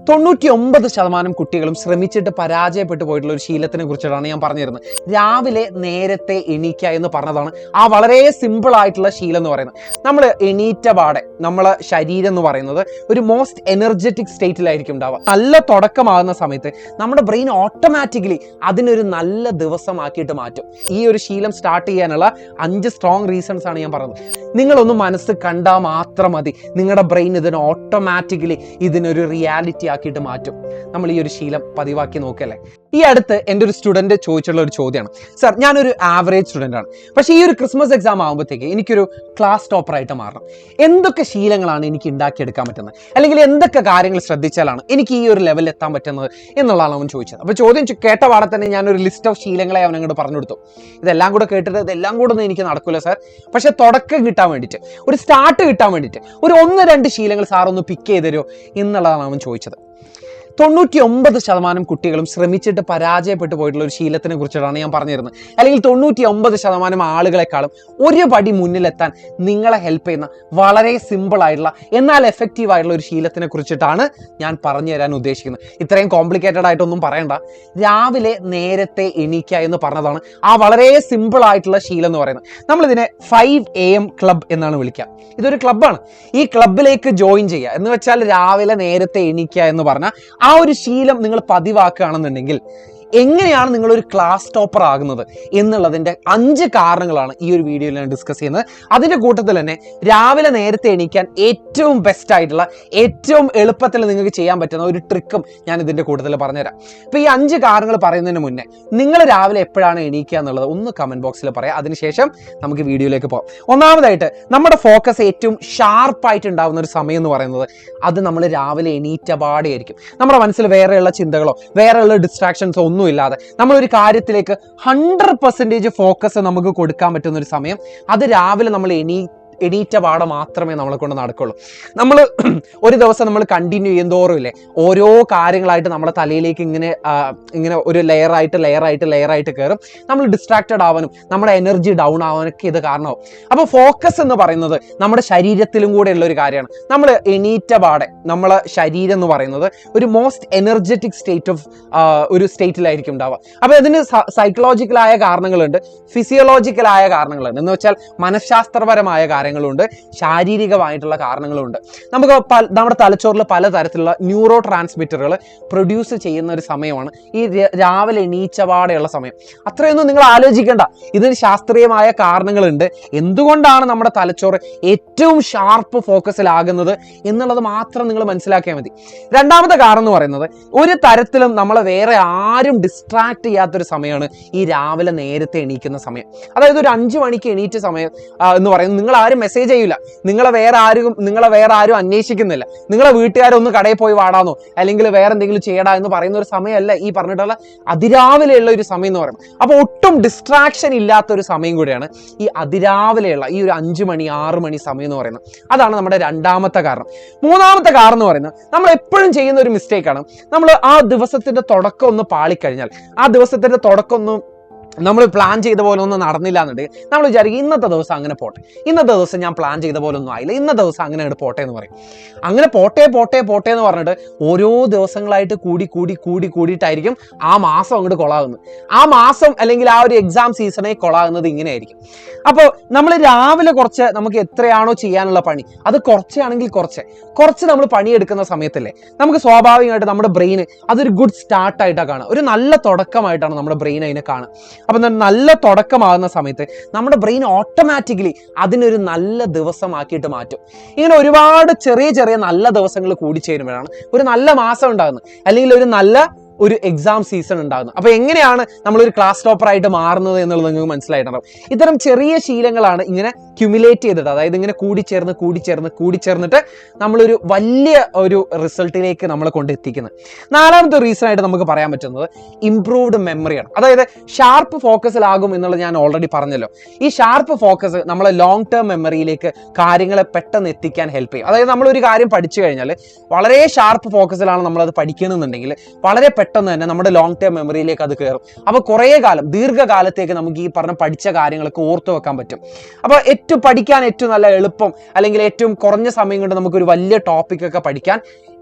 99% കുട്ടികളും ശ്രമിച്ചിട്ട് പരാജയപ്പെട്ടു പോയിട്ടുള്ള ഒരു ശീലത്തിനെ കുറിച്ചിട്ടാണ് ഞാൻ പറഞ്ഞിരുന്നത്. രാവിലെ നേരത്തെ എണീക്കുക എന്ന് പറഞ്ഞതാണ് ആ വളരെ സിമ്പിൾ ആയിട്ടുള്ള ശീലം എന്ന് പറയുന്നത്. നമ്മൾ എണീറ്റ പാടെ നമ്മളെ ശരീരം എന്ന് പറയുന്നത് ഒരു മോസ്റ്റ് എനർജറ്റിക് സ്റ്റേറ്റിലായിരിക്കും ഉണ്ടാവുക. നല്ല തുടക്കമാകുന്ന സമയത്ത് നമ്മുടെ ബ്രെയിൻ ഓട്ടോമാറ്റിക്കലി അതിനൊരു നല്ല ദിവസമാക്കിയിട്ട് മാറ്റും. ഈ ഒരു ശീലം സ്റ്റാർട്ട് ചെയ്യാനുള്ള 5 സ്ട്രോങ് റീസൺസ് ആണ് ഞാൻ പറഞ്ഞത്. നിങ്ങളൊന്ന് മനസ്സ് കണ്ടാൽ മാത്രം മതി, നിങ്ങളുടെ ബ്രെയിൻ ഇതിനെ ഓട്ടോമാറ്റിക്കലി ഇതിനൊരു റിയാലിറ്റി ആക്കിയിട്ട് മാറ്റും. നമ്മൾ ഈ ഒരു ശീലം പതിവാക്കി നോക്കല്ലേ. ഈ അടുത്ത് എൻ്റെ ഒരു സ്റ്റുഡൻറ്റ് ചോദിച്ചുള്ള ഒരു ചോദ്യമാണ്, സർ ഞാനൊരു ആവറേജ് സ്റ്റുഡൻ്റ് ആണ്, പക്ഷേ ഈ ഒരു ക്രിസ്മസ് എക്സാം ആകുമ്പോഴത്തേക്ക് എനിക്കൊരു ക്ലാസ് ടോപ്പറായിട്ട് മാറണം. എന്തൊക്കെ ശീലങ്ങളാണ് എനിക്ക് ഉണ്ടാക്കിയെടുക്കാൻ പറ്റുന്നത്, അല്ലെങ്കിൽ എന്തൊക്കെ കാര്യങ്ങൾ ശ്രദ്ധിച്ചാലാണ് എനിക്ക് ഈ ഒരു ലെവലിൽ എത്താൻ പറ്റുന്നത് എന്നുള്ളതാണ് അവൻ ചോദിച്ചത്. അപ്പോൾ ചോദ്യം കേട്ട പാടെ തന്നെ ഞാനൊരു ലിസ്റ്റ് ഓഫ് ശീലങ്ങളെ അവൻ അങ്ങോട്ട് പറഞ്ഞു കൊടുത്തു. ഇതെല്ലാം കൂടെ കേട്ടിട്ട് ഇതെല്ലാം കൂടെ ഒന്നും എനിക്ക് നടക്കില്ല സാർ, പക്ഷേ തുടക്കം കിട്ടാൻ വേണ്ടിയിട്ട്, ഒരു സ്റ്റാർട്ട് കിട്ടാൻ വേണ്ടിയിട്ട് ഒരു 1-2 ശീലങ്ങൾ സാർ ഒന്ന് പിക്ക് ചെയ്ത് തരുമോ എന്നുള്ളതാണ് അവൻ ചോദിച്ചത്. 99% കുട്ടികളും ശ്രമിച്ചിട്ട് പരാജയപ്പെട്ടു പോയിട്ടുള്ള ഒരു ശീലത്തിനെ കുറിച്ചിട്ടാണ് ഞാൻ പറഞ്ഞിരുന്നത്. അല്ലെങ്കിൽ 99% ആളുകളെക്കാളും ഒരു പടി മുന്നിലെത്താൻ നിങ്ങളെ ഹെൽപ്പ് ചെയ്യുന്ന വളരെ സിമ്പിൾ ആയിട്ടുള്ള എന്നാൽ എഫക്റ്റീവ് ആയിട്ടുള്ള ഒരു ശീലത്തിനെ കുറിച്ചിട്ടാണ് ഞാൻ പറഞ്ഞു തരാൻ ഉദ്ദേശിക്കുന്നത്. ഇത്രയും കോംപ്ലിക്കേറ്റഡ് ആയിട്ടൊന്നും പറയണ്ട. രാവിലെ നേരത്തെ എണീക്കുക എന്ന് പറഞ്ഞതാണ് ആ വളരെ സിമ്പിൾ ആയിട്ടുള്ള ശീലം എന്ന് പറയുന്നത്. നമ്മളിതിനെ 5 AM ക്ലബ് എന്നാണ് വിളിക്കുക. ഇതൊരു ക്ലബ്ബാണ്. ഈ ക്ലബിലേക്ക് ജോയിൻ ചെയ്യുക എന്ന് വെച്ചാൽ രാവിലെ നേരത്തെ എണീക്കുക എന്ന് പറഞ്ഞാൽ ആ ഒരു ശീലം നിങ്ങൾ പതിവാക്കുകയാണെന്നുണ്ടെങ്കിൽ എങ്ങനെയാണ് നിങ്ങളൊരു ക്ലാസ് ടോപ്പർ ആകുന്നത് എന്നുള്ളതിൻ്റെ 5 കാരണങ്ങളാണ് ഈ ഒരു വീഡിയോയിൽ ഞാൻ ഡിസ്കസ് ചെയ്യുന്നത്. അതിൻ്റെ കൂട്ടത്തിൽ തന്നെ രാവിലെ നേരത്തെ എണീക്കാൻ ഏറ്റവും ബെസ്റ്റ് ആയിട്ടുള്ള ഏറ്റവും എളുപ്പത്തിൽ നിങ്ങൾക്ക് ചെയ്യാൻ പറ്റുന്ന ഒരു ട്രിക്കും ഞാൻ ഇതിൻ്റെ കൂട്ടത്തിൽ പറഞ്ഞുതരാം. അപ്പോൾ ഈ 5 കാരണങ്ങൾ പറയുന്നതിന് മുന്നേ നിങ്ങൾ രാവിലെ എപ്പോഴാണ് എണീക്കുക എന്നുള്ളത് ഒന്ന് കമൻറ്റ് ബോക്സിൽ പറയാം. അതിനുശേഷം നമുക്ക് വീഡിയോയിലേക്ക് പോകാം. ഒന്നാമതായിട്ട് നമ്മുടെ ഫോക്കസ് ഏറ്റവും ഷാർപ്പായിട്ട് ഉണ്ടാകുന്ന ഒരു സമയം എന്ന് പറയുന്നത് അത് നമ്മൾ രാവിലെ എണീറ്റ പാടെയായിരിക്കും. നമ്മുടെ മനസ്സിൽ വേറെയുള്ള ചിന്തകളോ വേറെയുള്ള ഡിസ്ട്രാക്ഷൻസോ ഒന്നുമില്ലാതെ നമ്മളൊരു കാര്യത്തിലേക്ക് 100% ഫോക്കസ് നമുക്ക് കൊടുക്കാൻ പറ്റുന്ന ഒരു സമയം അത് രാവിലെ നമ്മൾ എണീറ്റ പാടെ മാത്രമേ നമ്മളെ കൊണ്ട് നടക്കുള്ളൂ. നമ്മൾ ഒരു ദിവസം നമ്മൾ കണ്ടിന്യൂ ചെയ്യുന്തോറുമില്ലേ ഓരോ കാര്യങ്ങളായിട്ട് നമ്മുടെ തലയിലേക്ക് ഇങ്ങനെ ഒരു ലെയറായിട്ട് കയറും. നമ്മൾ ഡിസ്ട്രാക്റ്റഡ് ആവാനും നമ്മുടെ എനർജി ഡൗൺ ആവാനൊക്കെ ഇത് കാരണമാവും. അപ്പോൾ ഫോക്കസ് എന്ന് പറയുന്നത് നമ്മുടെ ശരീരത്തിലും കൂടെ ഉള്ള ഒരു കാര്യമാണ്. നമ്മൾ എണീറ്റ പാടെ നമ്മളെ ശരീരം എന്ന് പറയുന്നത് ഒരു മോസ്റ്റ് എനർജറ്റിക് ഒരു സ്റ്റേറ്റിലായിരിക്കും ഉണ്ടാവുക. അപ്പോൾ ഇതിന് സൈക്കോളജിക്കലായ കാരണങ്ങളുണ്ട്, ഫിസിയോളജിക്കലായ കാരണങ്ങളുണ്ട്. എന്ന് വെച്ചാൽ മനഃശാസ്ത്രപരമായ കാര്യങ്ങളുണ്ട്, ശാരീരികമായിട്ടുള്ള കാരണങ്ങളുണ്ട്. നമുക്ക് നമ്മുടെ തലച്ചോറിൽ പലതരത്തിലുള്ള ന്യൂറോ ട്രാൻസ്മിറ്ററുകൾ പ്രൊഡ്യൂസ് ചെയ്യുന്ന ഒരു സമയമാണ് ഈ രാവിലെ എണീച്ചപാടെയുള്ള സമയം. അത്രയൊന്നും നിങ്ങൾ ആലോചിക്കേണ്ട. ഇതിന് ശാസ്ത്രീയമായ കാരണങ്ങളുണ്ട്. എന്തുകൊണ്ടാണ് നമ്മുടെ തലച്ചോറ് ഏറ്റവും ഷാർപ്പ് ഫോക്കസിലാകുന്നത് എന്നുള്ളത് മാത്രം നിങ്ങൾ മനസ്സിലാക്കിയാൽ മതി. രണ്ടാമത്തെ കാരണം എന്ന് പറയുന്നത് ഒരു തരത്തിലും നമ്മളെ വേറെ ആരും ഡിസ്ട്രാക്ട് ചെയ്യാത്തൊരു സമയമാണ് ഈ രാവിലെ നേരത്തെ എണീക്കുന്ന സമയം. അതായത് ഒരു 5 മണിക്ക് എണീറ്റ സമയം എന്ന് പറയുന്നത് നിങ്ങൾ ആരും മെസ്സേജ് ചെയ്യില്ല, നിങ്ങളെ വേറെ ആരും അന്വേഷിക്കുന്നില്ല, നിങ്ങളെ വീട്ടുകാരൊന്ന് കടയിൽ പോയി വാടാന്നോ അല്ലെങ്കിൽ വേറെ എന്തെങ്കിലും ചെയ്യടാ എന്ന് പറയുന്ന ഒരു സമയമല്ല ഈ പറഞ്ഞിട്ടുള്ള അതിരാവിലെയുള്ള ഒരു സമയം എന്ന് പറയുന്നത്. അപ്പോൾ ഒട്ടും ഡിസ്ട്രാക്ഷൻ ഇല്ലാത്ത ഒരു സമയം കൂടിയാണ് ഈ അതിരാവിലെയുള്ള ഈ ഒരു 5 മണി 6 മണി സമയം എന്ന് പറയുന്നത്. അതാണ് നമ്മുടെ രണ്ടാമത്തെ കാരണം. മൂന്നാമത്തെ കാരണം എന്ന് പറയുന്നത് നമ്മൾ എപ്പോഴും ചെയ്യുന്ന ഒരു മിസ്റ്റേക്കാണ്. നമ്മൾ ആ ദിവസത്തിന്റെ തുടക്കം ഒന്ന് പാളിക്കഴിഞ്ഞാൽ, ആ ദിവസത്തിന്റെ തുടക്കം ഒന്നും നമ്മൾ പ്ലാൻ ചെയ്ത പോലെ ഒന്നും നടന്നില്ല എന്നുണ്ടെങ്കിൽ നമ്മൾ വിചാരിക്കും ഇന്നത്തെ ദിവസം അങ്ങനെ പോട്ടെ, ഇന്നത്തെ ദിവസം ഞാൻ പ്ലാൻ ചെയ്ത പോലെ ഒന്നും ആയില്ല, ഇന്നത്തെ ദിവസം അങ്ങനെ അങ്ങോട്ട് പോട്ടെ എന്ന് പറയും. അങ്ങനെ പോട്ടെ എന്ന് പറഞ്ഞിട്ട് ഓരോ ദിവസങ്ങളായിട്ട് കൂടിയിട്ടായിരിക്കും ആ മാസം അങ്ങോട്ട് കൊളാകുന്നത്. ആ മാസം അല്ലെങ്കിൽ ആ ഒരു എക്സാം സീസണെ കൊളാകുന്നത് ഇങ്ങനെയായിരിക്കും. അപ്പോൾ നമ്മൾ രാവിലെ നമുക്ക് എത്രയാണോ ചെയ്യാനുള്ള പണി അത് കുറച്ചാണെങ്കിൽ കുറച്ച് നമ്മൾ പണിയെടുക്കുന്ന സമയത്തല്ലേ നമുക്ക് സ്വാഭാവികമായിട്ട് നമ്മുടെ ബ്രെയിന് അതൊരു ഗുഡ് സ്റ്റാർട്ടായിട്ടാണ് കാണുക, ഒരു നല്ല തുടക്കമായിട്ടാണ് നമ്മുടെ ബ്രെയിൻ അതിനെ കാണുക. അപ്പം നല്ല തുടക്കമാകുന്ന സമയത്ത് നമ്മുടെ ബ്രെയിൻ ഓട്ടോമാറ്റിക്കലി അതിനൊരു നല്ല ദിവസമാക്കിയിട്ട് മാറ്റും. ഇങ്ങനെ ഒരുപാട് ചെറിയ നല്ല ദിവസങ്ങൾ കൂടിച്ചേരുമ്പോഴാണ് ഒരു നല്ല മാസം ഉണ്ടാകുന്നത്, അല്ലെങ്കിൽ ഒരു എക്സാം സീസൺ ഉണ്ടാകുന്നു. അപ്പോൾ എങ്ങനെയാണ് നമ്മളൊരു ക്ലാസ് ടോപ്പറായിട്ട് മാറുന്നത് എന്നുള്ളത് നിങ്ങൾക്ക് മനസ്സിലായിട്ടുണ്ടാവും. ഇത്തരം ചെറിയ ശീലങ്ങളാണ് ഇങ്ങനെ ക്യുമുലേറ്റ് ചെയ്തിട്ട്, അതായത് ഇങ്ങനെ കൂടിച്ചേർന്നിട്ട് നമ്മളൊരു വലിയ ഒരു റിസൾട്ടിലേക്ക് നമ്മളെ കൊണ്ടെത്തിക്കുന്നത്. നാലാമത്തെ റീസൺ ആയിട്ട് നമുക്ക് പറയാൻ പറ്റുന്നത് ഇംപ്രൂവ്ഡ് മെമ്മറിയാണ്. അതായത് ഷാർപ്പ് ഫോക്കസിലാകും എന്നുള്ളത് ഞാൻ ഓൾറെഡി പറഞ്ഞല്ലോ. ഈ ഷാർപ്പ് ഫോക്കസ് നമ്മളെ ലോങ് ടേം മെമ്മറിയിലേക്ക് കാര്യങ്ങളെ പെട്ടെന്ന് എത്തിക്കാൻ ഹെൽപ്പ് ചെയ്യും. അതായത് നമ്മളൊരു കാര്യം പഠിച്ചു കഴിഞ്ഞാൽ വളരെ ഷാർപ്പ് ഫോക്കസിലാണ് നമ്മളത് പഠിക്കണമെന്നുണ്ടെങ്കിൽ വളരെ പെട്ടെന്ന് തന്നെ നമ്മുടെ ലോങ് ടേം മെമ്മറിയിലേക്ക് അത് കയറും. അപ്പോൾ കുറേ കാലം ദീർഘകാലത്തേക്ക് നമുക്ക് ഈ പറഞ്ഞ പഠിച്ച കാര്യങ്ങളൊക്കെ ഓർത്തു വെക്കാൻ പറ്റും. അപ്പോൾ പഠിക്കാൻ ഏറ്റവും നല്ല എളുപ്പം അല്ലെങ്കിൽ ഏറ്റവും കുറഞ്ഞ സമയം കൊണ്ട് നമുക്കൊരു വലിയ ടോപ്പിക്കൊക്കെ പഠിക്കാൻ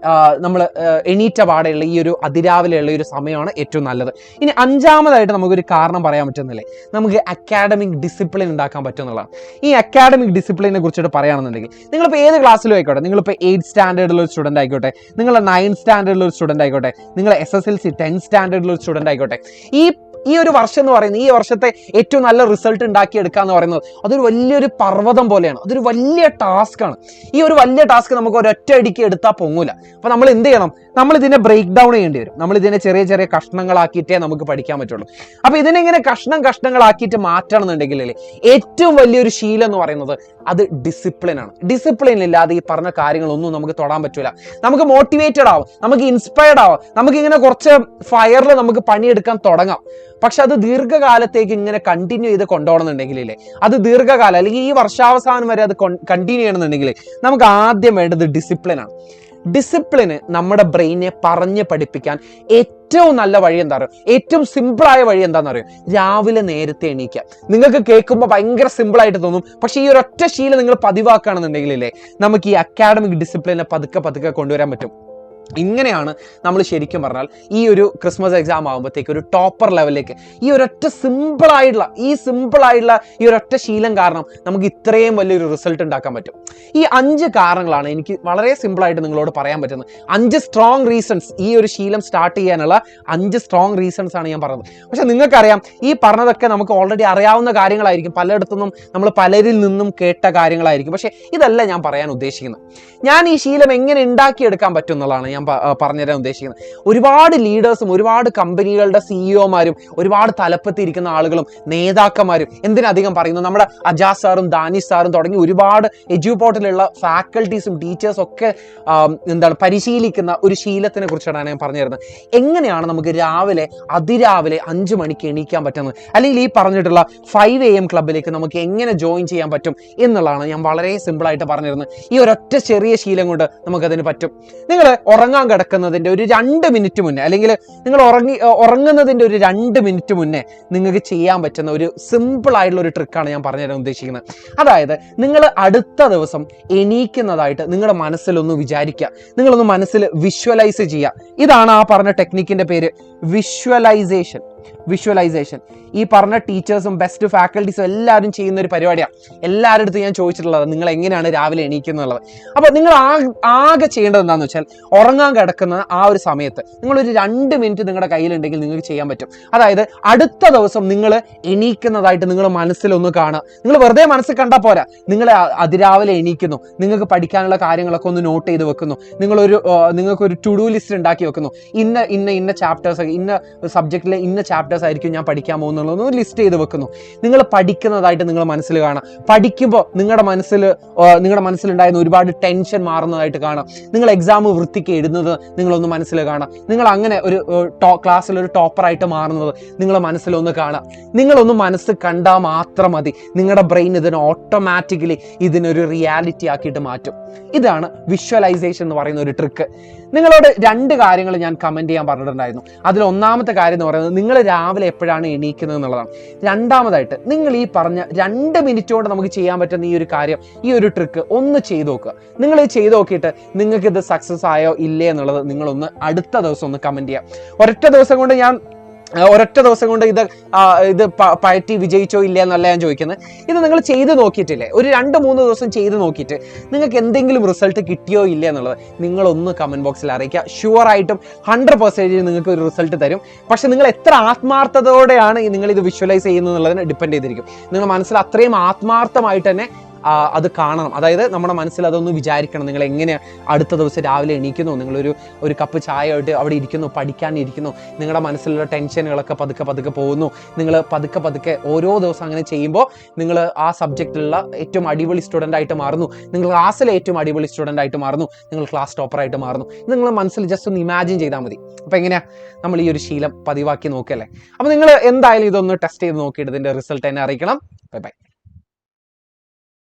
നമ്മൾ എണീറ്റ പാടെയുള്ള ഈ ഒരു അതിരാവിലെയുള്ള ഈ ഒരു സമയമാണ് ഏറ്റവും നല്ലത്. ഇനി അഞ്ചാമതായിട്ട് നമുക്കൊരു കാരണം പറയാൻ പറ്റുന്നില്ലേ, നമുക്ക് അക്കാഡമിക് ഡിസിപ്ലിൻ ഉണ്ടാക്കാൻ പറ്റുമെന്നുള്ളതാണ്. ഈ അക്കാഡമിക് ഡിസിപ്ലിനെ കുറിച്ചിട്ട് പറയുകയാണെന്നുണ്ടെങ്കിൽ നിങ്ങളിപ്പോൾ ഏത് ക്ലാസ്സിലും ആയിക്കോട്ടെ, നിങ്ങളിപ്പോൾ 8th സ്റ്റാൻഡേർഡിലൊരു സ്റ്റുഡൻ്റ് ആയിക്കോട്ടെ, നിങ്ങൾ 9th സ്റ്റാൻഡേർഡിലൊരു സ്റ്റുഡൻ്റ് ആയിക്കോട്ടെ, നിങ്ങൾ SSLC 10th സ്റ്റാൻഡേർഡിലൊരു സ്റ്റുഡൻ്റ് ആയിക്കോട്ടെ, ഈ ഒരു വർഷം എന്ന് പറയുന്നത്, ഈ വർഷത്തെ ഏറ്റവും നല്ല റിസൾട്ട് ഉണ്ടാക്കിയെടുക്കുക എന്ന് പറയുന്നത് അതൊരു വലിയൊരു പർവ്വതം പോലെയാണ്. അതൊരു വലിയ ടാസ്ക്കാണ്. ഈ ഒരു വലിയ ടാസ്ക് നമുക്ക് ഒരൊറ്റ അടിക്ക് എടുത്താൽ പൊങ്ങൂല. അപ്പോൾ നമ്മൾ എന്ത് ചെയ്യണം? നമ്മൾ ഇതിനെ ബ്രേക്ക് ഡൗൺ ചെയ്യേണ്ടി വരും. നമ്മൾ ഇതിനെ ചെറിയ ചെറിയ കഷ്ണങ്ങളാക്കിയിട്ടേ നമുക്ക് പഠിക്കാൻ പറ്റുള്ളൂ. അപ്പോൾ ഇതിനെ ഇങ്ങനെ കഷ്ണങ്ങളാക്കിയിട്ട് മാറ്റണം എന്നുണ്ടെങ്കിൽ ഏറ്റവും വലിയൊരു ശീലം എന്ന് പറയുന്നത് അത് ഡിസിപ്ലിനാണ്. ഡിസിപ്ലിൻ ഇല്ലാതെ ഈ പറഞ്ഞ കാര്യങ്ങളൊന്നും നമുക്ക് തൊടാൻ പറ്റൂല. നമുക്ക് മോട്ടിവേറ്റഡ് ആവും, നമുക്ക് ഇൻസ്പയർഡ് ആവാം, നമുക്ക് ഇങ്ങനെ കുറച്ച് ഫയറിൽ നമുക്ക് പണിയെടുക്കാൻ തുടങ്ങാം. പക്ഷെ അത് ദീർഘകാലത്തേക്ക് ഇങ്ങനെ കണ്ടിന്യൂ ചെയ്ത് കൊണ്ടുപോകണമെന്നുണ്ടെങ്കിലേ, അത് ദീർഘകാലം അല്ലെങ്കിൽ ഈ വർഷാവസാനം വരെ അത് കണ്ടിന്യൂ ചെയ്യണമെന്നുണ്ടെങ്കിൽ നമുക്ക് ആദ്യം വേണ്ടത് ഡിസിപ്ലിനാണ്. ഡിസിപ്ലിന് നമ്മുടെ ബ്രെയിനെ പറഞ്ഞ് പഠിപ്പിക്കാൻ ഏറ്റവും നല്ല വഴി എന്താ പറയുക, ഏറ്റവും സിമ്പിളായ വഴി എന്താണെന്ന് അറിയോ? രാവിലെ നേരത്തെ എണീക്കുക. നിങ്ങൾക്ക് കേൾക്കുമ്പോൾ ഭയങ്കര സിമ്പിളായിട്ട് തോന്നും, പക്ഷേ ഈ ഒരു ഒറ്റ ശീലം നിങ്ങൾ പതിവാക്കുകയാണെന്നുണ്ടെങ്കിലേ നമുക്ക് ഈ അക്കാഡമിക് ഡിസിപ്ലിനെ പതുക്കെ കൊണ്ടുവരാൻ പറ്റും. ഇങ്ങനെയാണ് നമ്മൾ ശരിക്കും പറഞ്ഞാൽ ഈ ഒരു ക്രിസ്മസ് എക്സാം ആകുമ്പോഴത്തേക്ക് ഒരു ടോപ്പർ ലെവലിലേക്ക് ഈ ഒരൊറ്റ സിമ്പിളായിട്ടുള്ള ഈ ഒരൊറ്റ ശീലം കാരണം നമുക്ക് ഇത്രയും വലിയൊരു റിസൾട്ട് ഉണ്ടാക്കാൻ പറ്റും. ഈ 5 കാരണങ്ങളാണ് എനിക്ക് വളരെ സിമ്പിളായിട്ട് നിങ്ങളോട് പറയാൻ പറ്റുന്നത്. 5 സ്ട്രോങ് റീസൺസ്, ഈ ഒരു ശീലം സ്റ്റാർട്ട് ചെയ്യാനുള്ള 5 സ്ട്രോങ് റീസൺസ് ആണ് ഞാൻ പറഞ്ഞത്. പക്ഷെ നിങ്ങൾക്കറിയാം, ഈ പറഞ്ഞതൊക്കെ നമുക്ക് ഓൾറെഡി അറിയാവുന്ന കാര്യങ്ങളായിരിക്കും, പലയിടത്തുനിന്നും നമ്മൾ പലരിൽ നിന്നും കേട്ട കാര്യങ്ങളായിരിക്കും. പക്ഷെ ഇതല്ല ഞാൻ പറയാൻ ഉദ്ദേശിക്കുന്നത്. ഞാൻ ഈ ശീലം എങ്ങനെ ഉണ്ടാക്കിയെടുക്കാൻ പറ്റും എന്നുള്ളതാണ് ഞാൻ പറഞ്ഞുതരാൻ ഉദ്ദേശിക്കുന്നത്. ഒരുപാട് ലീഡേഴ്സും ഒരുപാട് കമ്പനികളുടെ സിഇഒമാരും ഒരുപാട് തലപ്പത്തിരിക്കുന്ന ആളുകളും നേതാക്കന്മാരും, എന്തിനധികം പറയുന്നു, നമ്മുടെ അജാസ് സാറും ദാനിഷ് സാറും തുടങ്ങി ഒരുപാട് എഡ്യൂപോർട്ടിലുള്ള ഫാക്കൽറ്റീസും ടീച്ചേഴ്സും ഒക്കെ പരിശീലിക്കുന്ന ഒരു ശീലത്തിനെ കുറിച്ചാണ് ഞാൻ പറഞ്ഞു തരുന്നത്. എങ്ങനെയാണ് നമുക്ക് അതിരാവിലെ 5 മണിക്ക് എണീക്കാൻ പറ്റുന്നത്, അല്ലെങ്കിൽ ഈ പറഞ്ഞിട്ടുള്ള 5 AM ക്ലബിലേക്ക് നമുക്ക് എങ്ങനെ ജോയിൻ ചെയ്യാൻ പറ്റും എന്നുള്ളതാണ് ഞാൻ വളരെ സിമ്പിളായിട്ട് പറഞ്ഞു തരുന്നത്. ഈ ഒരൊറ്റ ചെറിയ ശീലം കൊണ്ട് നമുക്കതിന് പറ്റും. നിങ്ങൾ ഉറങ്ങാൻ കിടക്കുന്നതിൻ്റെ ഒരു 2 മിനിറ്റ് മുന്നേ, അല്ലെങ്കിൽ നിങ്ങൾ ഉറങ്ങുന്നതിൻ്റെ ഒരു 2 മിനിറ്റ് മുന്നേ നിങ്ങൾക്ക് ചെയ്യാൻ പറ്റുന്ന ഒരു സിമ്പിൾ ആയിട്ടുള്ള ഒരു ട്രിക്കാണ് ഞാൻ പറഞ്ഞു തരാൻ ഉദ്ദേശിക്കുന്നത്. അതായത് നിങ്ങൾ അടുത്ത ദിവസം എണീക്കുന്നതായിട്ട് നിങ്ങളുടെ മനസ്സിലൊന്ന് വിചാരിക്കുക, നിങ്ങളൊന്ന് മനസ്സിൽ വിഷ്വലൈസ് ചെയ്യുക. ഇതാണ് ആ പറഞ്ഞ ടെക്നിക്കിൻ്റെ പേര്, വിഷ്വലൈസേഷൻ. ഈ പറഞ്ഞ ടീച്ചേഴ്സും ബെസ്റ്റ് ഫാക്കൽറ്റീസും എല്ലാവരും ചെയ്യുന്ന ഒരു പരിപാടിയാണ്. എല്ലാവരുടെ അടുത്തും ഞാൻ ചോദിച്ചിട്ടുള്ളത് നിങ്ങൾ എങ്ങനെയാണ് രാവിലെ എണീക്കുന്നുള്ളത്. അപ്പോൾ നിങ്ങൾ ആകെ ചെയ്യേണ്ടത് എന്താണെന്ന് വെച്ചാൽ, ഉറങ്ങാൻ കിടക്കുന്ന ആ ഒരു സമയത്ത് നിങ്ങളൊരു 2 മിനിറ്റ് നിങ്ങളുടെ കയ്യിലുണ്ടെങ്കിൽ നിങ്ങൾക്ക് ചെയ്യാൻ പറ്റും. അതായത് അടുത്ത ദിവസം നിങ്ങൾ എണീക്കുന്നതായിട്ട് നിങ്ങൾ മനസ്സിലൊന്ന് കാണുക. നിങ്ങൾ വെറുതെ മനസ്സിൽ കണ്ടാൽ പോരാ, നിങ്ങൾ അതിരാവിലെ എണീക്കുന്നു, നിങ്ങൾക്ക് പഠിക്കാനുള്ള കാര്യങ്ങളൊക്കെ ഒന്ന് നോട്ട് ചെയ്ത് വെക്കുന്നു, നിങ്ങൾക്കൊരു ടു ഡു ലിസ്റ്റ് ഉണ്ടാക്കി വെക്കുന്നു. ഇന്ന ചാപ്റ്റേഴ്സ്, ഇന്ന സബ്ജക്റ്റിലെ ഇന്ന ചാപ്റ്റേഴ്സ് ആയിരിക്കും ഞാൻ പഠിക്കാൻ പോകുന്നുള്ളതെന്ന് ലിസ്റ്റ് ചെയ്ത് വെക്കുന്നു. നിങ്ങൾ പഠിക്കുന്നതായിട്ട് നിങ്ങൾ മനസ്സിൽ കാണാം. പഠിക്കുമ്പോൾ നിങ്ങളുടെ മനസ്സിലുണ്ടായിരുന്ന ഒരുപാട് ടെൻഷൻ മാറുന്നതായിട്ട് കാണാം. നിങ്ങൾ എക്സാം വൃത്തിക്ക് എഴുതുന്നത് നിങ്ങളൊന്ന് മനസ്സിൽ കാണാം. നിങ്ങൾ അങ്ങനെ ഒരു ക്ലാസ്സിലൊരു ടോപ്പറായിട്ട് മാറുന്നത് നിങ്ങളുടെ മനസ്സിലൊന്ന് കാണാം. നിങ്ങളൊന്ന് മനസ്സ് കണ്ടാൽ മാത്രം മതി, നിങ്ങളുടെ ബ്രെയിൻ ഓട്ടോമാറ്റിക്കലി ഇതിനൊരു റിയാലിറ്റി ആക്കിയിട്ട് മാറ്റും. ഇതാണ് വിഷ്വലൈസേഷൻ എന്ന് പറയുന്ന ഒരു ട്രിക്ക്. നിങ്ങളോട് 2 കാര്യങ്ങൾ ഞാൻ കമൻറ്റ് ചെയ്യാൻ പറഞ്ഞിട്ടുണ്ടായിരുന്നു. അതിൽ ഒന്നാമത്തെ കാര്യം എന്ന് പറയുന്നത് നിങ്ങൾ രാവിലെ എപ്പോഴാണ് എണീക്കുന്നത് എന്നുള്ളതാണ്. രണ്ടാമതായിട്ട് നിങ്ങൾ ഈ പറഞ്ഞ 2 മിനിറ്റ് കൊണ്ട് നമുക്ക് ചെയ്യാൻ പറ്റുന്ന ഈ ഒരു കാര്യം, ഈ ഒരു ട്രിക്ക് ഒന്ന് ചെയ്ത് നോക്കുക. നിങ്ങൾ ചെയ്ത് നോക്കിയിട്ട് നിങ്ങൾക്ക് ഇത് സക്സസ് ആയോ ഇല്ലേ എന്നുള്ളത് നിങ്ങളൊന്ന് അടുത്ത ദിവസം ഒന്ന് കമൻറ്റ് ചെയ്യാം. ഒരൊറ്റ ദിവസം കൊണ്ട് ഇത് പയറ്റി വിജയിച്ചോ ഇല്ല എന്നല്ല ഞാൻ ചോദിക്കുന്നത്. ഇത് നിങ്ങൾ ചെയ്ത് നോക്കിയിട്ടില്ലേ, ഒരു 2-3 ദിവസം ചെയ്ത് നോക്കിയിട്ട് നിങ്ങൾക്ക് എന്തെങ്കിലും റിസൾട്ട് കിട്ടിയോ ഇല്ല എന്നുള്ളത് നിങ്ങളൊന്ന് കമൻറ്റ് ബോക്സിൽ അറിയിക്കുക. ഷുവറായിട്ടും 100% നിങ്ങൾക്ക് ഒരു റിസൾട്ട് തരും. പക്ഷെ നിങ്ങൾ എത്ര ആത്മാർത്ഥതയോടെയാണ് നിങ്ങൾ ഇത് വിഷ്വലൈസ് ചെയ്യുന്നത് എന്നുള്ളതിനെ ഡിപ്പെൻഡ് ചെയ്തിരിക്കും. നിങ്ങളുടെ മനസ്സിൽ അത്രയും ആത്മാർത്ഥമായിട്ട് തന്നെ അത് കാണണം. അതായത് നമ്മുടെ മനസ്സിൽ അതൊന്ന് വിചാരിക്കണം. നിങ്ങൾ എങ്ങനെ അടുത്ത ദിവസം രാവിലെ എണീക്കുന്നു, നിങ്ങളൊരു കപ്പ് ചായ ആയിട്ട് അവിടെ ഇരിക്കുന്നു, പഠിക്കാനിരിക്കുന്നു, നിങ്ങളുടെ മനസ്സിലുള്ള ടെൻഷനുകളൊക്കെ പതുക്കെ പോകുന്നു. നിങ്ങൾ പതുക്കെ ഓരോ ദിവസം അങ്ങനെ ചെയ്യുമ്പോൾ നിങ്ങൾ ആ സബ്ജക്റ്റിലുള്ള ഏറ്റവും അടിപൊളി സ്റ്റുഡൻ്റ് ആയിട്ട് മാറുന്നു, നിങ്ങൾ ക്ലാസ്സിലെ ഏറ്റവും അടിപൊളി സ്റ്റുഡൻ്റ് ആയിട്ട് മാറുന്നു, നിങ്ങൾ ക്ലാസ് ടോപ്പറായിട്ട് മാറുന്നു. നിങ്ങൾ മനസ്സിൽ ജസ്റ്റ് ഒന്ന് ഇമാജിൻ ചെയ്താൽ മതി. അപ്പോൾ എങ്ങനെയാ നമ്മൾ ഈ ഒരു ശീലം പതിവാക്കി നോക്കല്ലേ. അപ്പോൾ നിങ്ങൾ എന്തായാലും ഇതൊന്ന് ടെസ്റ്റ് ചെയ്ത് നോക്കിയിട്ട് ഇതിൻ്റെ റിസൾട്ട് എന്നെ അറിയിക്കണം. ബൈ.